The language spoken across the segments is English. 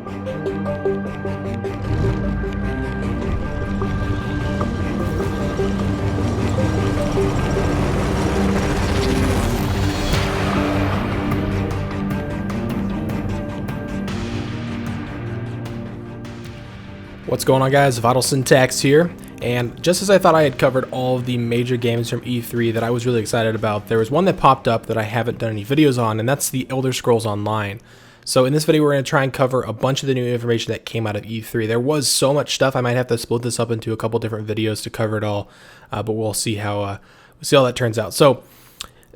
What's going on, guys? Vital Syntax here, and just as I thought I had covered all of the major games from E3 that I was really excited about, there was one that popped up that I haven't done any videos on, and that's the Elder Scrolls Online. So in this video, we're going to try and cover a bunch of the new information that came out of E3. There was so much stuff, I might have to split this up into a couple different videos to cover it all, but we'll see how that turns out. So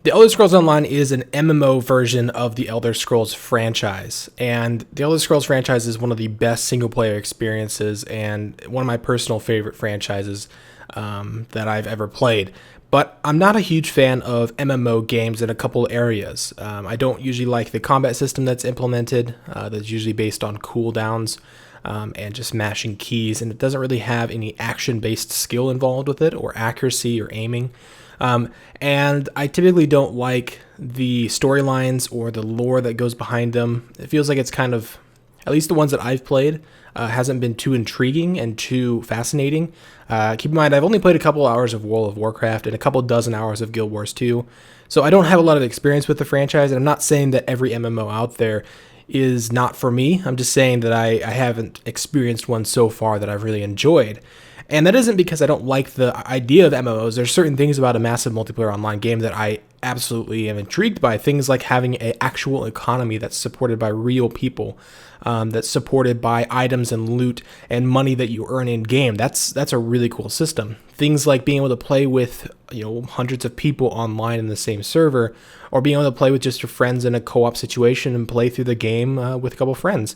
the Elder Scrolls Online is an MMO version of the Elder Scrolls franchise, and the Elder Scrolls franchise is one of the best single-player experiences and one of my personal favorite franchises that I've ever played. But I'm not a huge fan of MMO games in a couple areas. I don't usually like the combat system that's implemented, that's usually based on cooldowns and just mashing keys, and it doesn't really have any action-based skill involved with it, or accuracy, or aiming. And I typically don't like the storylines or the lore that goes behind them. It feels like it's kind of, at least the ones that I've played, hasn't been too intriguing and too fascinating. Keep in mind, I've only played a couple hours of World of Warcraft and a couple dozen hours of Guild Wars 2, so I don't have a lot of experience with the franchise, and I'm not saying that every MMO out there is not for me. I'm just saying that I haven't experienced one so far that I've really enjoyed. And that isn't because I don't like the idea of MMOs. There's certain things about a massive multiplayer online game that I absolutely am intrigued by. Things like having an actual economy that's supported by real people, that's supported by items and loot and money that you earn in game. That's a really cool system. Things like being able to play with hundreds of people online in the same server, or being able to play with just your friends in a co-op situation and play through the game with a couple friends.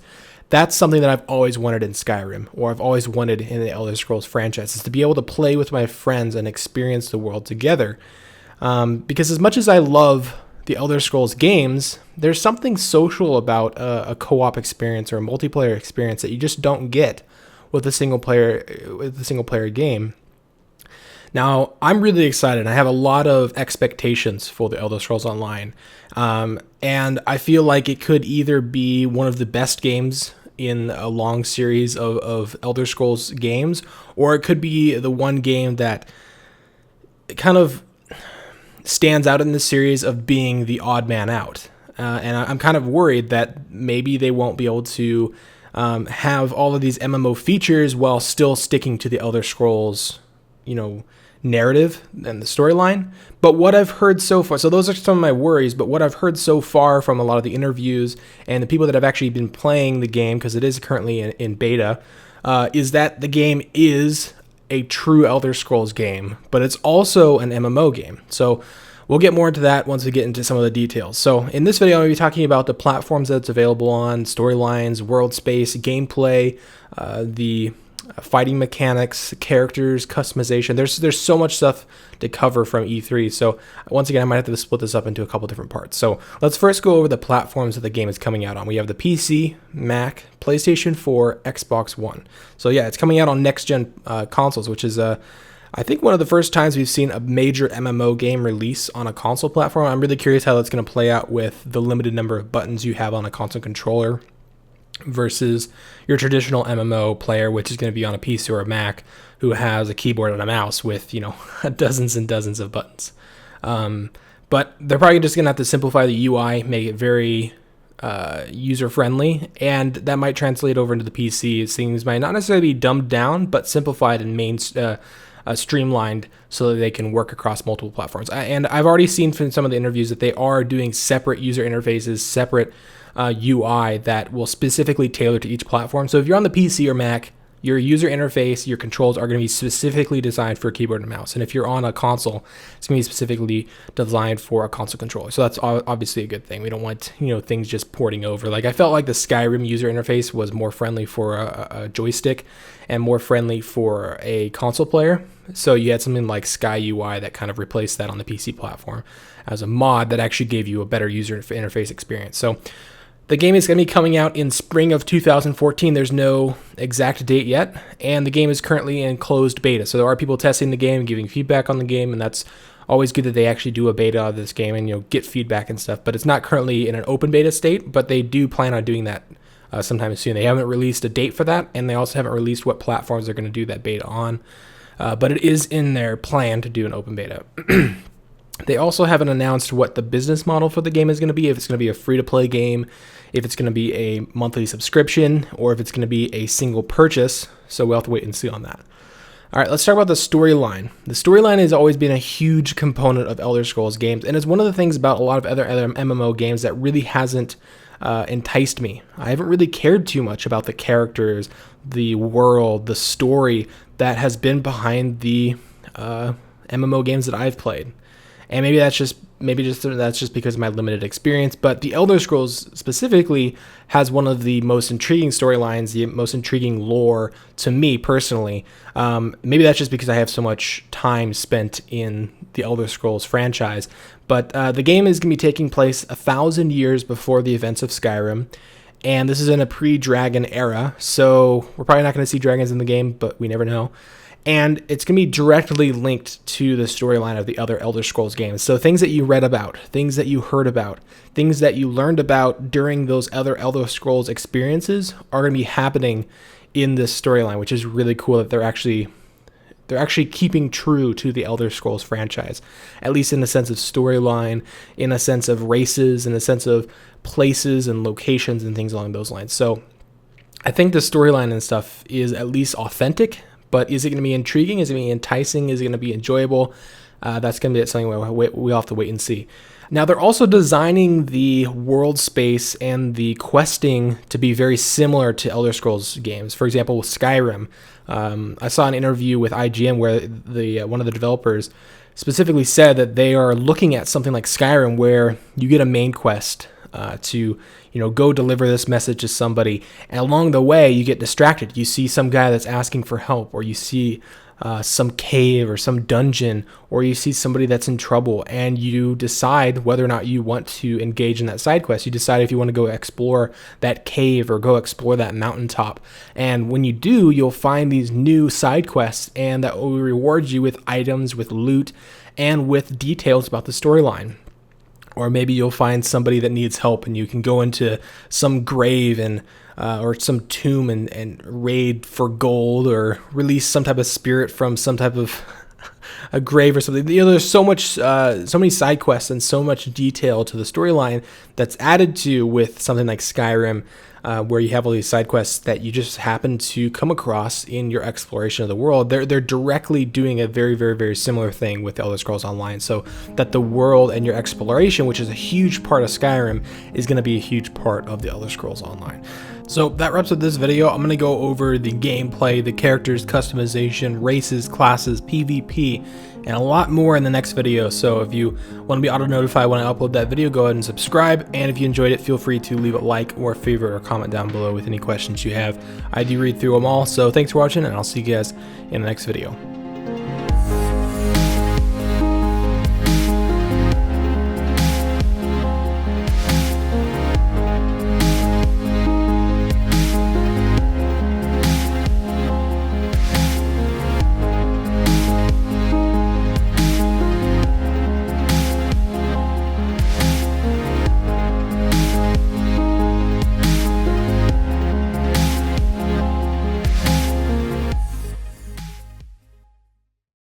That's something that I've always wanted in Skyrim, or I've always wanted in the Elder Scrolls franchise, is to be able to play with my friends and experience the world together. Because as much as I love the Elder Scrolls games, there's something social about a co-op experience or a multiplayer experience that you just don't get with a single player game. Now, I'm really excited. I have a lot of expectations for the Elder Scrolls Online, and I feel like it could either be one of the best games in a long series of Elder Scrolls games, or it could be the one game that kind of stands out in the series of being the odd man out. And I'm kind of worried that maybe they won't be able to have all of these MMO features while still sticking to the Elder Scrolls, narrative and the storyline. But what I've heard so far, so those are some of my worries, but what I've heard so far from a lot of the interviews and the people that have actually been playing the game, because it is currently in beta, is that the game is a true Elder Scrolls game, but it's also an MMO game. So we'll get more into that once we get into some of the details. So in this video, I'm going to be talking about the platforms that it's available on, storylines, world space, gameplay, the fighting mechanics, characters, customization. There's so much stuff to cover from E3. So once again, I might have to split this up into a couple different parts. So let's first go over the platforms that the game is coming out on. We have the PC, Mac, PlayStation 4, Xbox One. So yeah, it's coming out on next-gen consoles, which is I think one of the first times we've seen a major MMO game release on a console platform. I'm really curious how that's going to play out with the limited number of buttons you have on a console controller versus your traditional MMO player, which is going to be on a PC or a Mac, who has a keyboard and a mouse with, dozens and dozens of buttons. But they're probably just going to have to simplify the UI, make it very user-friendly, and that might translate over into the PC. Things might not necessarily be dumbed down, but simplified and streamlined so that they can work across multiple platforms. And I've already seen from some of the interviews that they are doing separate user interfaces, separate UI that will specifically tailor to each platform. So if you're on the PC or Mac, your user interface, your controls are going to be specifically designed for a keyboard and mouse. And if you're on a console, it's going to be specifically designed for a console controller. So that's obviously a good thing. We don't want things just porting over. Like, I felt like the Skyrim user interface was more friendly for a joystick and more friendly for a console player. So you had something like Sky UI that kind of replaced that on the PC platform as a mod that actually gave you a better user interface experience. So the game is going to be coming out in spring of 2014. There's no exact date yet, and the game is currently in closed beta. So there are people testing the game, giving feedback on the game, and that's always good that they actually do a beta of this game and get feedback and stuff. But it's not currently in an open beta state, but they do plan on doing that sometime soon. They haven't released a date for that, and they also haven't released what platforms they're going to do that beta on. But it is in their plan to do an open beta. They also haven't announced what the business model for the game is going to be, if it's going to be a free-to-play game, if it's going to be a monthly subscription, or if it's going to be a single purchase, so we'll have to wait and see on that. All right, let's talk about the storyline. The storyline has always been a huge component of Elder Scrolls games, and it's one of the things about a lot of other MMO games that really hasn't enticed me. I haven't really cared too much about the characters, the world, the story that has been behind the MMO games that I've played. And maybe that's just because of my limited experience, but the Elder Scrolls specifically has one of the most intriguing storylines, the most intriguing lore to me personally. Maybe that's just because I have so much time spent in the Elder Scrolls franchise, but the game is going to be taking place 1,000 years before the events of Skyrim, and this is in a pre-dragon era, so we're probably not going to see dragons in the game, but we never know. And it's going to be directly linked to the storyline of the other Elder Scrolls games. So things that you read about, things that you heard about, things that you learned about during those other Elder Scrolls experiences are going to be happening in this storyline, which is really cool that they're actually keeping true to the Elder Scrolls franchise, at least in the sense of storyline, in a sense of races, in a sense of places and locations and things along those lines. So I think the storyline and stuff is at least authentic. But is it going to be intriguing? Is it going to be enticing? Is it going to be enjoyable? That's going to be something we'll have to wait and see. Now, they're also designing the world space and the questing to be very similar to Elder Scrolls games. For example, with Skyrim, I saw an interview with IGN where one of the developers specifically said that they are looking at something like Skyrim where you get a main quest to go deliver this message to somebody, and along the way you get distracted. You see some guy that's asking for help, or you see some cave or some dungeon, or you see somebody that's in trouble, and you decide whether or not you want to engage in that side quest. You decide if you want to go explore that cave or go explore that mountaintop, and when you do, you'll find these new side quests, and that will reward you with items, with loot, and with details about the storyline. Or maybe you'll find somebody that needs help, and you can go into some grave and or some tomb and raid for gold, or release some type of spirit from some type of a grave or something. There's so many side quests and so much detail to the storyline that's added to with something like Skyrim, where you have all these side quests that you just happen to come across in your exploration of the world. They're directly doing a very, very, very similar thing with Elder Scrolls Online, so that the world and your exploration, which is a huge part of Skyrim, is going to be a huge part of the Elder Scrolls Online. So that wraps up this video. I'm going to go over the gameplay, the characters, customization, races, classes, PvP, and a lot more in the next video. So if you want to be auto-notified when I upload that video, go ahead and subscribe. And if you enjoyed it, feel free to leave a like or a favorite or comment down below with any questions you have. I do read through them all. So thanks for watching, and I'll see you guys in the next video.